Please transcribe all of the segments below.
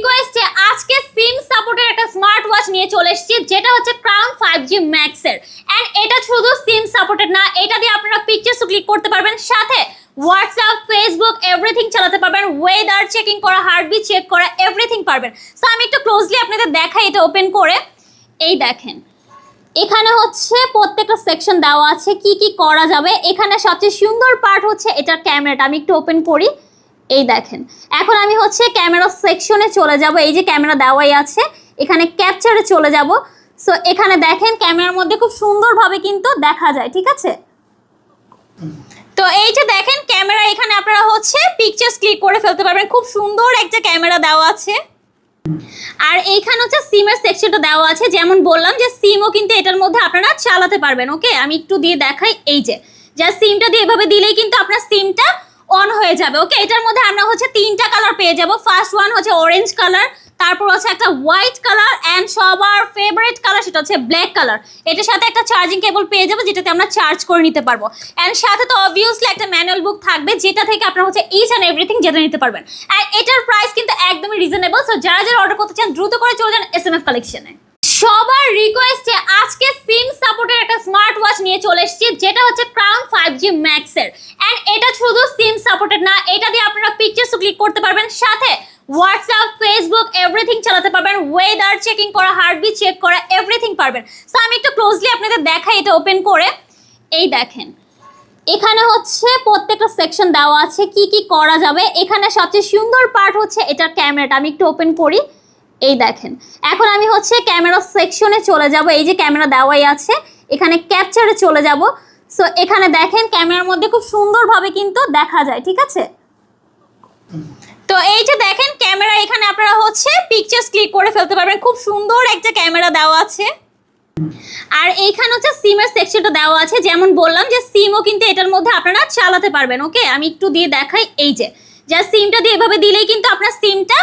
রিকোয়েস্টে আজকে সিম সাপোর্টের একটা স্মার্ট ওয়াচ নিয়ে চলে এসেছি, যেটা হচ্ছে ক্রাউন 5G Max এর। এন্ড এটা শুধু সিম সাপোর্টেড না, এটা দিয়ে আপনারা পিকচারসও ক্লিক করতে পারবেন, সাথে হোয়াটসঅ্যাপ, ফেসবুক এভরিথিং চালাতে পারবেন, ওয়েদার চেকিং করা, হার্টবিট চেক করা, এভরিথিং পারবেন। সো আমি একটু ক্লোজলি আপনাদের দেখাই এটা ওপেন করে। এই দেখেন, এখানে হচ্ছে প্রত্যেকটা সেকশন দেওয়া আছে কি কি করা যাবে। এখানে সবচেয়ে সুন্দর পার্ট হচ্ছে এটার ক্যামেরাটা। আমি একটু ওপেন করি। এই দেখেন, এখন আমি হচ্ছে ক্যামেরা সেকশনে চলে যাব। এই যে ক্যামেরা দেওয়াই আছে, এখানে ক্যাপচারে চলে যাব। সো এখানে দেখেন ক্যামেরার মধ্যে খুব সুন্দরভাবে কিন্তু দেখা যায়, ঠিক আছে। তো এই যে দেখেন ক্যামেরা, এখানে আপনারা হচ্ছে পিকচার্স ক্লিক করে ফেলতে পারবেন। খুব সুন্দর একটা ক্যামেরা দেওয়া আছে। আর এইখানে হচ্ছে সিমের সেকশনটা দেওয়া আছে। যেমন বললাম যে সিমও কিন্তু এটার মধ্যে আপনারা চালাতে পারবেন। ওকে, আমি একটু দিয়ে দেখাই। এই যে সিমটা দিয়ে এভাবে দিলেই কিন্তু আপনার সিমটা অন হয়ে যাবে। ওকে, এটার মধ্যে আমরা হচ্ছে তিনটা কালার পেয়ে যাব। ফার্স্ট ওয়ান হচ্ছে অরেঞ্জ কালার, তারপর হচ্ছে একটা হোয়াইট কালার, অ্যান্ড সবার ফেভারিট কালার সেটা হচ্ছে ব্ল্যাক কালার। এটার সাথে একটা চার্জিং কেবল পেয়ে যাবো, যেটাতে আমরা চার্জ করে নিতে পারবো। অ্যান্ড সাথে তো অবভিয়াসলি একটা ম্যানুয়াল বুক থাকবে, যেটা থেকে আপনারা হচ্ছে ইচ অ্যান্ড এভরিথিং জেনে নিতে পারবেন। অ্যান্ড এটার প্রাইস কিন্তু একদমই রিজনেবল। সো যারা যারা অর্ডার করতে চান দ্রুত করে চলে যান এসএমএফ কালেকশনে। সবার রিকোয়েস্টে আজকে সিম সাপোর্টের একটা স্মার্ট ওয়াচ নিয়ে চলে এসেছি, যেটা হচ্ছে ক্রাউন 5G Max এর। এন্ড এটা শুধু সিম সাপোর্টেড না, এটা দিয়ে আপনারা পিকচারসও ক্লিক করতে পারবেন, সাথে হোয়াটসঅ্যাপ, ফেসবুক এভরিথিং চালাতে পারবেন, ওয়েদার চেকিং করা, হার্টবিট চেক করা, এভরিথিং পারবেন। সো আমি একটু ক্লোজলি আপনাদের দেখাই এটা ওপেন করে। এই দেখেন, এখানে হচ্ছে প্রত্যেকটা সেকশন দেওয়া আছে কি কি করা যাবে। এখানে সবচেয়ে সুন্দর পার্ট হচ্ছে এটার ক্যামেরাটা। আমি একটু ওপেন করি। এই দেখেন, এখন আমি হচ্ছে ক্যামেরা সেকশনে চলে যাব। এই যে ক্যামেরা দেওয়াই আছে, এখানে ক্যাপচারে চলে যাব। সো এখানে দেখেন ক্যামেরার মধ্যে খুব সুন্দরভাবে কিন্তু দেখা যায়, ঠিক আছে। তো এই যে দেখেন ক্যামেরা, এখানে আপনারা হচ্ছে পিকচার্স ক্লিক করে ফেলতে পারবেন। খুব সুন্দর একটা ক্যামেরা দেওয়া আছে। আর এইখানে হচ্ছে সিমের সেকশনটা দেওয়া আছে। যেমন বললাম যে সিমও কিন্তু এটার মধ্যে আপনারা চালাতে পারবেন। ওকে, আমি একটু দিয়ে দেখাই। এই যে সিমটা দিয়ে এভাবে দিলেই কিন্তু আপনার সিমটা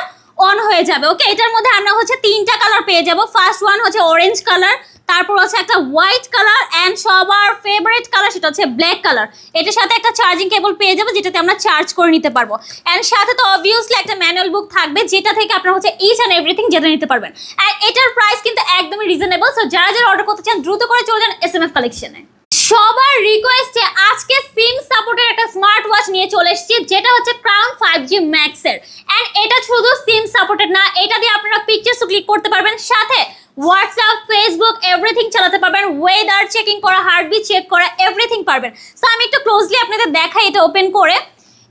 অন হয়ে যাবে। ওকে, এটার মধ্যে আমরা হচ্ছে তিনটা কালার পেয়ে যাব। ফার্স্ট ওয়ান হচ্ছে অরেঞ্জ কালার, তারপর হচ্ছে একটা হোয়াইট কালার, অ্যান্ড সবার ফেভারিট কালার সেটা হচ্ছে ব্ল্যাক কালার। এটার সাথে একটা চার্জিং কেবল পেয়ে যাবো, যেটাতে আমরা চার্জ করে নিতে পারবো। অ্যান্ড সাথে তো অবভিয়াসলি একটা ম্যানুয়াল বুক থাকবে, যেটা থেকে আপনারা হচ্ছে ইচ অ্যান্ড এভরিথিং জেনে নিতে পারবেন। অ্যান্ড এটার প্রাইস কিন্তু একদমই রিজনেবল। সো যারা যারা অর্ডার করতে চান দ্রুত করে চলে যান এসএমএফ কালেকশনে। সবার রিকোয়েস্টে আজকে সিম সাপোর্টের একটা স্মার্ট ওয়াচ নিয়ে চলে এসেছি, যেটা হচ্ছে ক্রাউন 5G Max এর। এন্ড এটা শুধু সিম সাপোর্টেড না, এটা দিয়ে আপনারা পিকচারসও ক্লিক করতে পারবেন, সাথে হোয়াটসঅ্যাপ, ফেসবুক এভরিথিং চালাতে পারবেন, ওয়েদার চেকিং করা, হার্টবিট চেক করা, এভরিথিং পারবেন। সো আমি একটু ক্লোজলি আপনাদের দেখাই এটা ওপেন করে।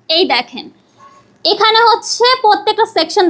এই দেখেন, এখানে হচ্ছে প্রত্যেকটা সেকশন